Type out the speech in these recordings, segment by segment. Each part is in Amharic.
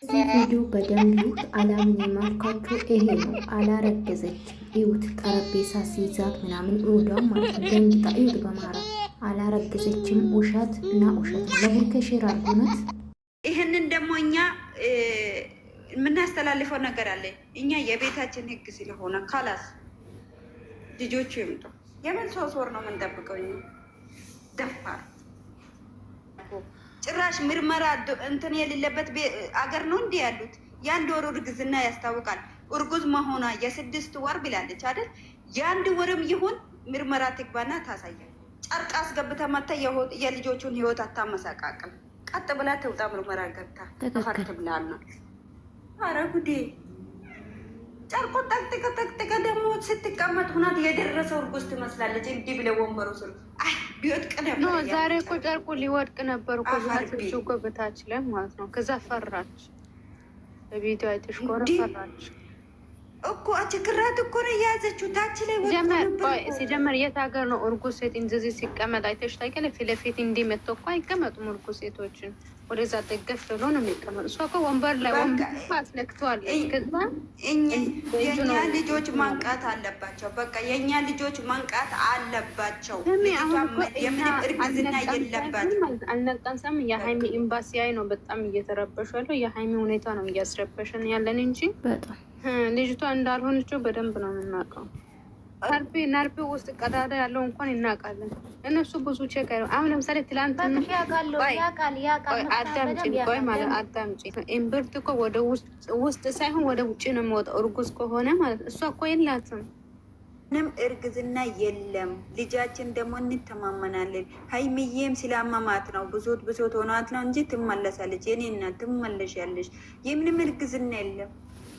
እዚህ ቪዲዮ በደንብ ይዩት። አላምን የማልኳችሁ ይሄ ነው። አላረገዘች ይዩት። ጠረጴዛ ሲይዛት ምናምን እውዷም ማለት ነው። ደንግጣ ይዩት። በማራት አላረገዘችም። ውሸት እና ውሸት ነው። ለቡርኬ ሼር አድርጉነት። ይህንን ደግሞ እኛ የምናስተላልፈው ነገር አለ። እኛ የቤታችን ህግ ስለሆነ ካላስ ልጆቹ ይምጡ። የምን 3 ወር ነው የምንጠብቀው? ደፋር ጭራሽ ምርመራ እንትን የሌለበት አገር ነው እንዲህ ያሉት። የአንድ ወር እርግዝና ያስታውቃል። እርጉዝ መሆኗ የ6 ወር ብላለች አይደል? የአንድ ወርም ይሁን ምርመራ ትግባና ታሳያል። ጨርቅ አስገብተ መታ የልጆቹን ህይወት አታመሰቃቅል። ቀጥ ብላ ትውጣ። ምርመራ ገብታ ፈርት ብላና አረ ጉዴ! ጨርቆ ጠቅጥቀ ደግሞ ስትቀመጥ ሁናት የደረሰው እርጉዝ ትመስላለች። እንዲህ ብለ ወንበሩ ስር ቢወድቅ ነበር። ዛሬ እኮ ጨርቁ ሊወድቅ ነበር እኮ ዛሬ በታች ላይ ማለት ነው። ከዛ ፈራች። በቪዲዮ አይተሽ ኮረ ፈራች እኮ አችግራት እኮ ነው የያዘችው። ታች ላይ ወጥቶ ነበር። ሲጀመር የት ሀገር ነው እርጉዝ ሴት እንደዚህ ሲቀመጥ አይተሽ ታውቂያለሽ? ፊት ለፊት እንዲመጡ እኮ አይቀመጡም እርጉዝ ሴቶችን። ወደዛ ደገፍ ብሎ ነው የሚቀመጥ። እሷ እኮ ወንበር ላይ ወንበር አስነክተዋል። ከዛ የኛ ልጆች ማንቃት አለባቸው። በቃ የኛ ልጆች ማንቃት አለባቸው። የምንም እርግዝና የለባትም። አልነቃንሳም። የሀይሚ ኤምባሲ አይ ነው በጣም እየተረበሹ ያለው። የሀይሚ ሁኔታ ነው እያስረበሸን ያለን እንጂ በጣም ልጅቷ እንዳልሆነችው በደንብ ነው የምናውቀው። ናርፔ ውስጥ ቀዳዳ ያለው እንኳን እናውቃለን። እነሱ ብዙ ቼክ አይደለም። አሁን ለምሳሌ ትላንትና አዳምጪ እምብርት እኮ ወደ ውስጥ ሳይሆን ወደ ውጭ ነው የሚወጣው እርጉዝ ከሆነ ማለት እሷ እኮ የላትም። ምንም እርግዝና የለም። ልጃችን ደግሞ እንተማመናለን። ሀይሚዬም ስላመማት ነው ብሶት ሆናት ነው እንጂ ትመለሳለች። የኔ እናት ትመለሻለች። የምንም እርግዝና የለም።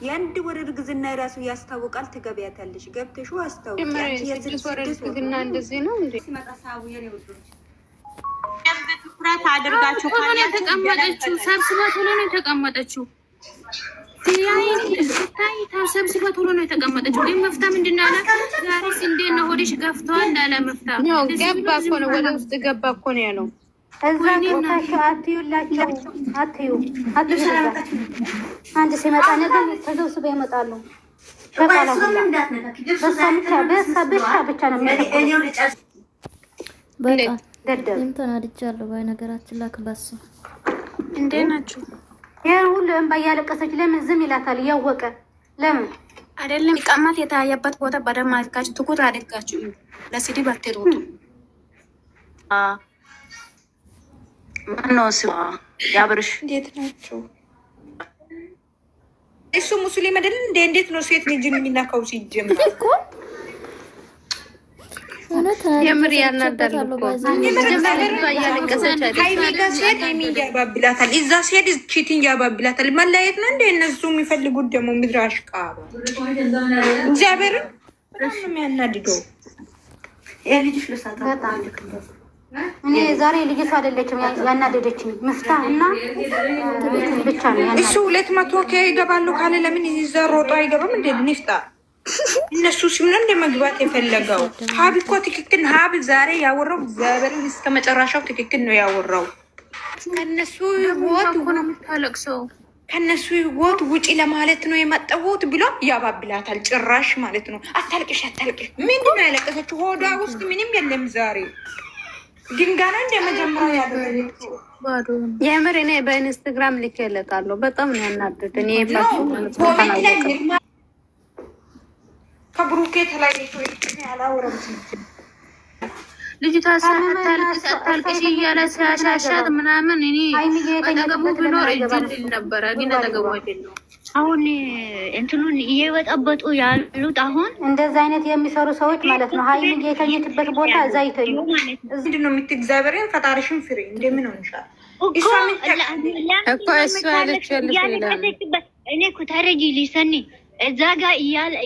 የአንድ ወር እርግዝና የራሱ ያስታውቃል። ትገቢያታለሽ። ገብተሽ አስታውቂ። የስድስት ወር እርግዝና እንደዚህ ነው እንዴ? ትኩረት አድርጋችሁ የተቀመጠችው ሰብስባት ሆኖ ነው የተቀመጠችው። ሰብስባት ሆኖ ነው የተቀመጠችው። ግን መፍታ ምንድን ነው ያለ? ዛሬስ እንዴት ነው ሆድሽ ገፍተዋል አለ መፍታ። ገባ እኮ ነው ወደ ውስጥ ገባ እኮ ነው ያለው። እዛ ቦታቸው አትዩላቸው። አትዩ አንድ ሲመጣ ነገር ተሰብስበው ይመጣሉ። ብቻ ነው በጣም ተናድጃለሁ። በነገራችን ላይ በሱ እንዴት ናችሁ? ይሄን ሁሉ እንባ እያለቀሰች ለምን ዝም ይላታል? እያወቀ ለምን አይደለም ቀማት የታያበት ቦታ በደም አድርጋችሁ ትኩረት አድርጋችሁ ለስድብ አትሮጡ። ማነው ስማ ያብርሽ? እንዴት ናቸው? እሱ ሙስሊም አይደል እንዴ? እንዴት ነው ሴት ልጅ የሚናካው? ሲጀምር እኮ የምር ያናዳል እኮ ሃይሚ ጋር ሴት ሃይሚ ያባብላታል፣ እዛ ሴት ቺቲንግ ያባብላታል። መለያየት ነው እንዴ እነሱ የሚፈልጉት? ደግሞ ምድራሽ ቃባ እግዚአብሔርን እሱ የሚያናድደው የልጅሽ ልሳታ እኔ ዛሬ ልጅቷ አይደለችም ያናደደችኝ፣ መፍታህ እና ብቻ ነው። እሱ 200 ይገባሉ ካለ ለምን ይዛ ሮጦ አይገባም እንዴ? ንፍጣ እነሱ ሲምን እንደ መግባት የፈለገው ሀብ እኮ ትክክል። ሀብ ዛሬ ያወራው እግዚአብሔርን እስከ መጨረሻው ትክክል ነው ያወራው። ከነሱ ህይወት ሆነ የምታለቅሰው ከነሱ ህይወት ውጪ ለማለት ነው የመጣሁት ብሎ ያባብላታል። ጭራሽ ማለት ነው። አታልቅሽ አታልቅሽ። ምንድን ነው ያለቀሰችው? ሆዷ ውስጥ ምንም የለም ዛሬ ድንጋና እንደመጀመሪያ ያደረገችው የምር እኔ በኢንስታግራም ልኬለታለሁ። በጣም ነው ያናደደ። እኔ ከብሩኬ ተለያይቶ ያላወረም ልጅቷ አታልቅሽ እያለ ሲያሻሻት ምናምን እኔ አጠገቡ ቢኖር እጅል ነበረ፣ ግን አጠገቡ አይደለም። አሁን እንትኑን እየበጠበጡ ያሉት አሁን እንደዛ አይነት የሚሰሩ ሰዎች ማለት ነው። ሀይሚ የተኘችበት ቦታ እዛ ይተኙ። ምንድን ነው የምትእግዚአብሔርን ፈጣሪሽን ፍሬ እንደምን ሆንሻል እኮ እሱ ያለች እኔ እኮ ተረጂ ሊሰኒ እዛ ጋር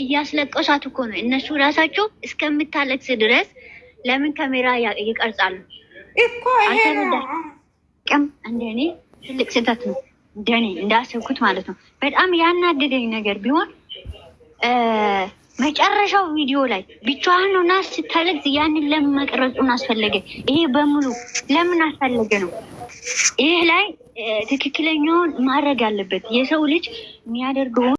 እያስለቀሷት እኮ ነው እነሱ ራሳቸው እስከምታለቅስ ድረስ። ለምን ካሜራ ይቀርጻሉ እኮ? ይሄ እንደኔ ትልቅ ስህተት ነው እንደኔ እንዳሰብኩት ማለት ነው። በጣም ያናደደኝ ነገር ቢሆን መጨረሻው ቪዲዮ ላይ ብቻዋን ሆና ስታለቅስ ያንን ለምን መቅረጹን አስፈለገ? ይሄ በሙሉ ለምን አስፈለገ ነው? ይህ ላይ ትክክለኛውን ማድረግ አለበት። የሰው ልጅ የሚያደርገውን